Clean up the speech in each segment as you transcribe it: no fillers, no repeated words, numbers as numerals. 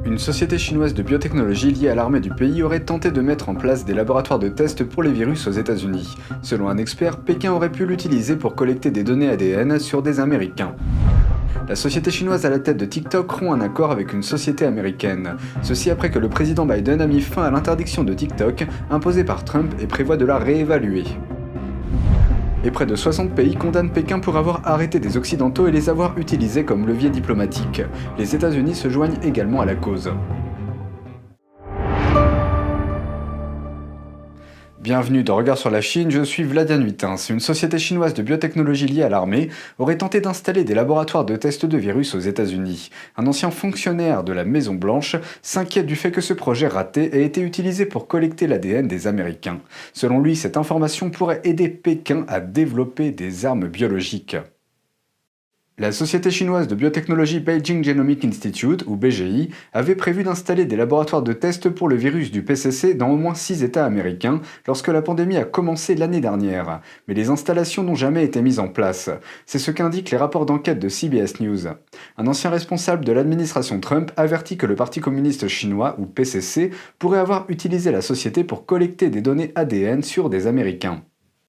Une société chinoise de biotechnologie liée à l'armée du pays aurait tenté de mettre en place des laboratoires de tests pour les virus aux États-Unis. Selon un expert, Pékin aurait pu l'utiliser pour collecter des données ADN sur des Américains. La société chinoise à la tête de TikTok rompt un accord avec une société américaine. Ceci après que le président Biden a mis fin à l'interdiction de TikTok imposée par Trump et prévoit de la réévaluer. Et près de 60 pays condamnent Pékin pour avoir arrêté des Occidentaux et les avoir utilisés comme levier diplomatique. Les États-Unis se joignent également à la cause. Bienvenue dans Regard sur la Chine, je suis Vladian Huitins. Une société chinoise de biotechnologie liée à l'armée aurait tenté d'installer des laboratoires de tests de virus aux États-Unis. Un ancien fonctionnaire de la Maison-Blanche s'inquiète du fait que ce projet raté ait été utilisé pour collecter l'ADN des Américains. Selon lui, cette information pourrait aider Pékin à développer des armes biologiques. La société chinoise de biotechnologie Beijing Genomic Institute, ou BGI, avait prévu d'installer des laboratoires de tests pour le virus du PCC dans au moins 6 États américains lorsque la pandémie a commencé l'année dernière. Mais les installations n'ont jamais été mises en place. C'est ce qu'indiquent les rapports d'enquête de CBS News. Un ancien responsable de l'administration Trump avertit que le Parti communiste chinois, ou PCC, pourrait avoir utilisé la société pour collecter des données ADN sur des Américains.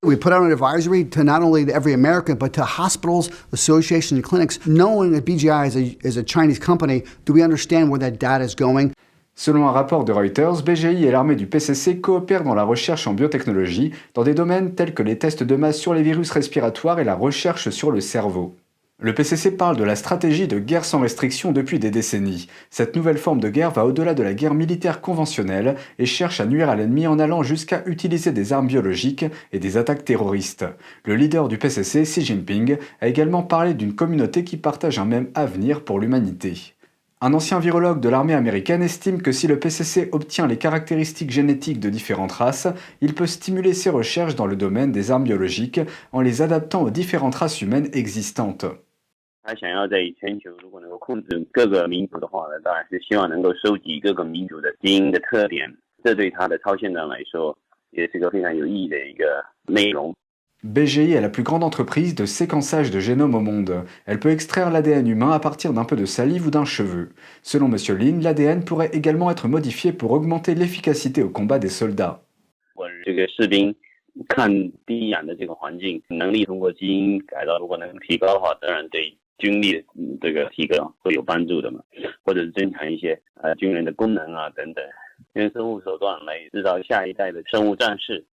We put out an advisory to not only every American, but to hospitals, associations, and clinics. Knowing that BGI is a Chinese company, do we understand where that data is going? Selon un rapport de Reuters, BGI et l'armée du PCC coopèrent dans la recherche en biotechnologie, dans des domaines tels que les tests de masse sur les virus respiratoires et la recherche sur le cerveau. Le PCC parle de la stratégie de guerre sans restriction depuis des décennies. Cette nouvelle forme de guerre va au-delà de la guerre militaire conventionnelle et cherche à nuire à l'ennemi en allant jusqu'à utiliser des armes biologiques et des attaques terroristes. Le leader du PCC, Xi Jinping, a également parlé d'une communauté qui partage un même avenir pour l'humanité. Un ancien virologue de l'armée américaine estime que si le PCC obtient les caractéristiques génétiques de différentes races, il peut stimuler ses recherches dans le domaine des armes biologiques en les adaptant aux différentes races humaines existantes. 他想要在全球如果能够控制各个民族的话呢，当然是希望能够收集各个民族的基因的特点，这对他的超限战来说也是个非常有意义的一个内容。 BGI est la plus grande entreprise de séquençage de génome au monde. Elle peut extraire l'ADN humain à partir d'un peu de salive ou d'un cheveu. Selon M. Lin, l'ADN pourrait également être modifié pour augmenter l'efficacité au combat des soldats. 这个士兵看第一眼的这个环境能力通过基因改造，如果能提高的话，当然对军力的这个提高会有帮助的嘛，或者是增强一些军人的功能啊等等，用生物手段来制造下一代的生物战士。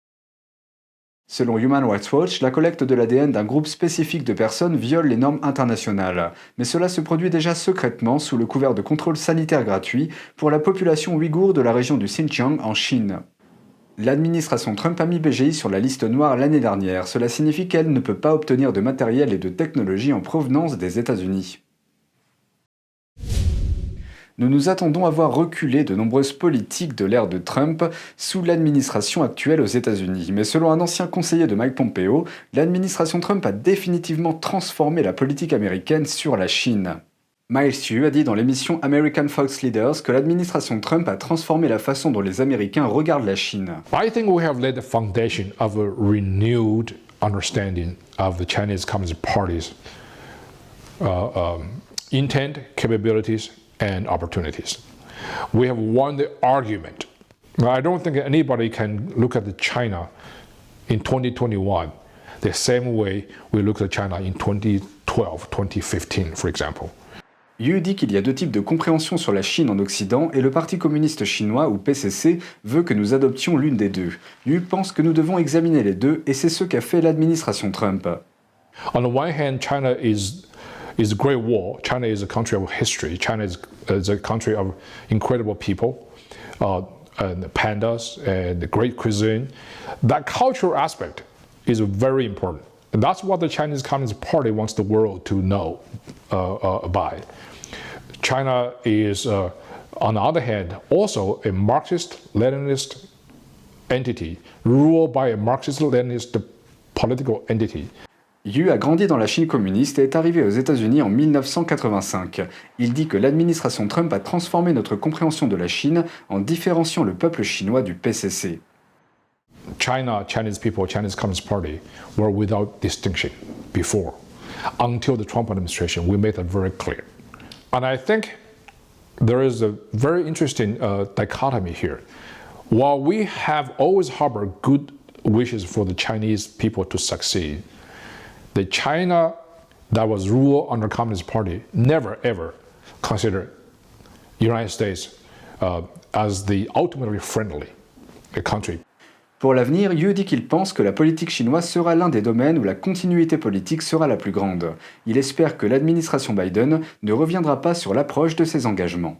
Selon Human Rights Watch, la collecte de l'ADN d'un groupe spécifique de personnes viole les normes internationales. Mais cela se produit déjà secrètement sous le couvert de contrôles sanitaires gratuits pour la population ouïghour de la région du Xinjiang en Chine. L'administration Trump a mis BGI sur la liste noire l'année dernière. Cela signifie qu'elle ne peut pas obtenir de matériel et de technologie en provenance des États-Unis. Nous nous attendons à voir reculer de nombreuses politiques de l'ère de Trump sous l'administration actuelle aux États-Unis. Mais selon un ancien conseiller de Mike Pompeo, l'administration Trump a définitivement transformé la politique américaine sur la Chine. Miles Yu a dit dans l'émission American Fox Leaders que l'administration Trump a transformé la façon dont les Américains regardent la Chine. I think we have laid the foundation of a renewed understanding of the Chinese Communist Party's intent, capabilities, and opportunities. We have won the argument. I don't think anybody can look at China in 2021 the same way we looked at China in 2012, 2015, for example. Yu dit qu'il y a deux types de compréhension sur la Chine en Occident et le Parti communiste chinois, ou PCC, veut que nous adoptions l'une des deux. Yu pense que nous devons examiner les deux et c'est ce qu'a fait l'administration Trump. On the one hand, China is a great war. China is a country of history. China is a country of incredible people, and pandas, and the great cuisine. That cultural aspect is very important. And that's what the Chinese Communist Party wants the world to know about. China is, on the other hand, also a Marxist-Leninist entity, ruled by a Marxist-Leninist political entity. Yu a grandi dans la Chine communiste et est arrivé aux États-Unis en 1985. Il dit que l'administration Trump a transformé notre compréhension de la Chine en différenciant le peuple chinois du PCC. China, Chinese people, Chinese Communist Party were without distinction before. Until the Trump administration, we made that very clear. And I think there is a very interesting dichotomy here. While we have always harbored good wishes for the Chinese people to succeed, the China that was ruled under Communist Party never ever considered United States as the ultimately friendly country. Pour l'avenir, Yu dit qu'il pense que la politique chinoise sera l'un des domaines où la continuité politique sera la plus grande. Il espère que l'administration Biden ne reviendra pas sur l'approche de ses engagements.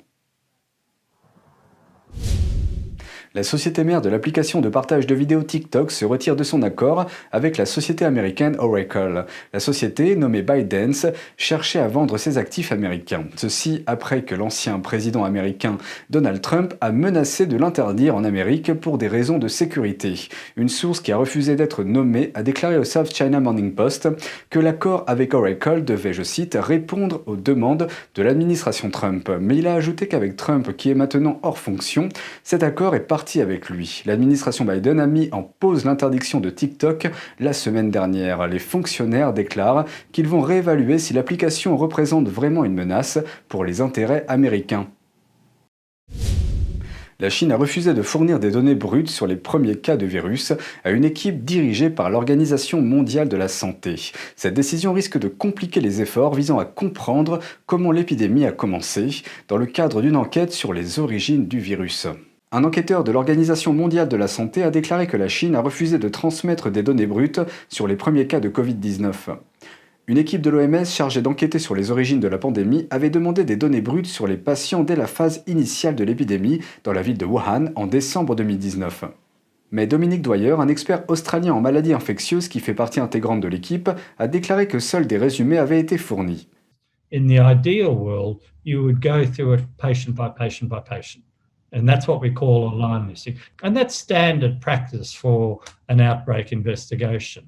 La société mère de l'application de partage de vidéos TikTok se retire de son accord avec la société américaine Oracle. La société, nommée ByteDance, cherchait à vendre ses actifs américains. Ceci après que l'ancien président américain Donald Trump a menacé de l'interdire en Amérique pour des raisons de sécurité. Une source qui a refusé d'être nommée a déclaré au South China Morning Post que l'accord avec Oracle devait, je cite, répondre aux demandes de l'administration Trump. Mais il a ajouté qu'avec Trump, qui est maintenant hors fonction, cet accord est parti avec lui. L'administration Biden a mis en pause l'interdiction de TikTok la semaine dernière. Les fonctionnaires déclarent qu'ils vont réévaluer si l'application représente vraiment une menace pour les intérêts américains. La Chine a refusé de fournir des données brutes sur les premiers cas de virus à une équipe dirigée par l'Organisation mondiale de la santé. Cette décision risque de compliquer les efforts visant à comprendre comment l'épidémie a commencé dans le cadre d'une enquête sur les origines du virus. Un enquêteur de l'Organisation mondiale de la santé a déclaré que la Chine a refusé de transmettre des données brutes sur les premiers cas de Covid-19. Une équipe de l'OMS chargée d'enquêter sur les origines de la pandémie avait demandé des données brutes sur les patients dès la phase initiale de l'épidémie dans la ville de Wuhan en décembre 2019. Mais Dominique Dwyer, un expert australien en maladies infectieuses qui fait partie intégrante de l'équipe, a déclaré que seuls des résumés avaient été fournis. In the ideal world, you would go through it patient by patient by patient. And that's what we call a line listing. And that's standard practice for an outbreak investigation.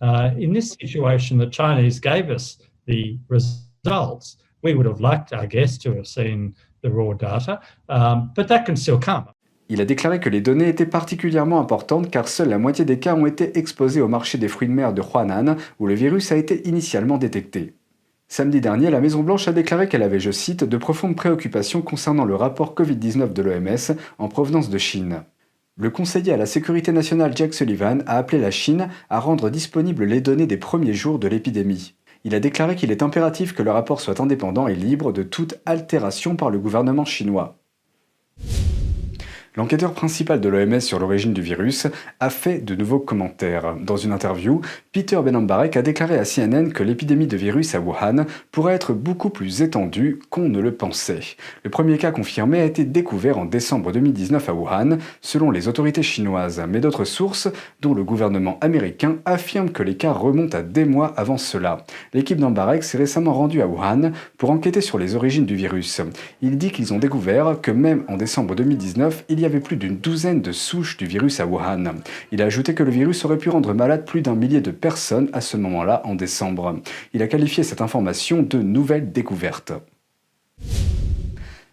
In this situation, the Chinese gave us the results. We would have liked, I guess, to have seen the raw data, but that can still come. Il a déclaré que les données étaient particulièrement importantes car seule la moitié des cas ont été exposés au marché des fruits de mer de Huanan, où le virus a été initialement détecté. Samedi dernier, la Maison-Blanche a déclaré qu'elle avait, je cite, de profondes préoccupations concernant le rapport Covid-19 de l'OMS en provenance de Chine. Le conseiller à la sécurité nationale Jack Sullivan a appelé la Chine à rendre disponibles les données des premiers jours de l'épidémie. Il a déclaré qu'il est impératif que le rapport soit indépendant et libre de toute altération par le gouvernement chinois. L'enquêteur principal de l'OMS sur l'origine du virus a fait de nouveaux commentaires. Dans une interview, Peter Benambarek a déclaré à CNN que l'épidémie de virus à Wuhan pourrait être beaucoup plus étendue qu'on ne le pensait. Le premier cas confirmé a été découvert en décembre 2019 à Wuhan, selon les autorités chinoises, mais d'autres sources, dont le gouvernement américain, affirment que les cas remontent à des mois avant cela. L'équipe d'Ambarek s'est récemment rendue à Wuhan pour enquêter sur les origines du virus. Il dit qu'ils ont découvert que même en décembre 2019, il y avait plus d'une douzaine de souches du virus à Wuhan. Il a ajouté que le virus aurait pu rendre malade plus d'un millier de personnes à ce moment-là en décembre. Il a qualifié cette information de nouvelle découverte.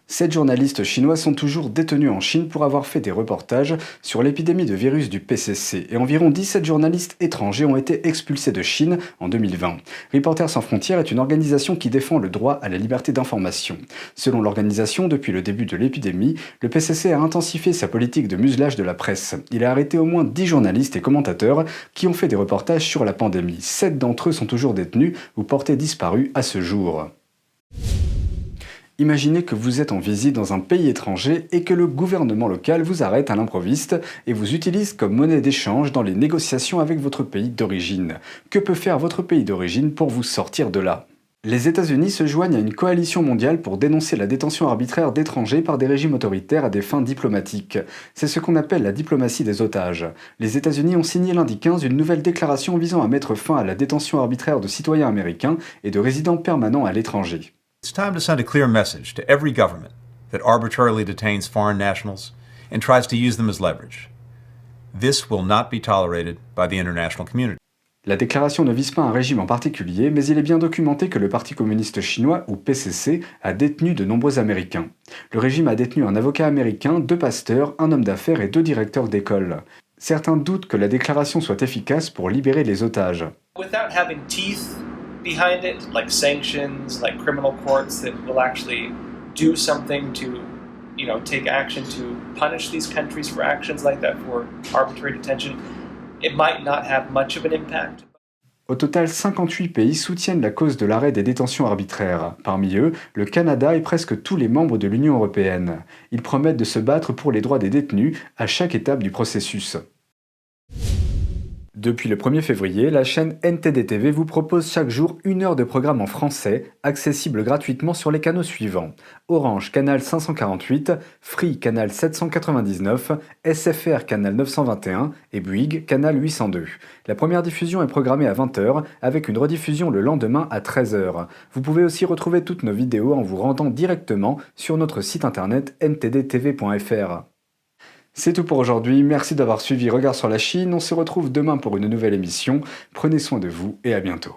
7 journalistes chinois sont toujours détenus en Chine pour avoir fait des reportages sur l'épidémie de virus du PCC et environ 17 journalistes étrangers ont été expulsés de Chine en 2020. Reporters sans frontières est une organisation qui défend le droit à la liberté d'information. Selon l'organisation, depuis le début de l'épidémie, le PCC a intensifié sa politique de muselage de la presse. Il a arrêté au moins 10 journalistes et commentateurs qui ont fait des reportages sur la pandémie. 7 d'entre eux sont toujours détenus ou portés disparus à ce jour. Imaginez que vous êtes en visite dans un pays étranger et que le gouvernement local vous arrête à l'improviste et vous utilise comme monnaie d'échange dans les négociations avec votre pays d'origine. Que peut faire votre pays d'origine pour vous sortir de là ? Les États-Unis se joignent à une coalition mondiale pour dénoncer la détention arbitraire d'étrangers par des régimes autoritaires à des fins diplomatiques. C'est ce qu'on appelle la diplomatie des otages. Les États-Unis ont signé lundi 15 une nouvelle déclaration visant à mettre fin à la détention arbitraire de citoyens américains et de résidents permanents à l'étranger. It's time to send a clear message to every government that arbitrarily detains foreign nationals and tries to use them as leverage. This will not be tolerated by the international community. La déclaration ne vise pas un régime en particulier, mais il est bien documenté que le Parti communiste chinois, ou PCC, a détenu de nombreux Américains. Le régime a détenu un avocat américain, 2 pasteurs, un homme d'affaires et 2 directeurs d'école. Certains doutent que la déclaration soit efficace pour libérer les otages. Without having teeth behind it, like sanctions, like criminal courts that will actually do something to, take action to punish these countries for actions like that, for arbitrary detention, it might not have much of an impact. Au total, 58 pays soutiennent la cause de l'arrêt des détentions arbitraires. Parmi eux, le Canada et presque tous les membres de l'Union européenne. Ils promettent de se battre pour les droits des détenus à chaque étape du processus. Depuis le 1er février, la chaîne NTD TV vous propose chaque jour 1 heure de programme en français, accessible gratuitement sur les canaux suivants. Orange, canal 548, Free, canal 799, SFR, canal 921 et Bouygues, canal 802. La première diffusion est programmée à 20h, avec une rediffusion le lendemain à 13h. Vous pouvez aussi retrouver toutes nos vidéos en vous rendant directement sur notre site internet ntdtv.fr. C'est tout pour aujourd'hui, merci d'avoir suivi Regard sur la Chine, on se retrouve demain pour une nouvelle émission, prenez soin de vous et à bientôt.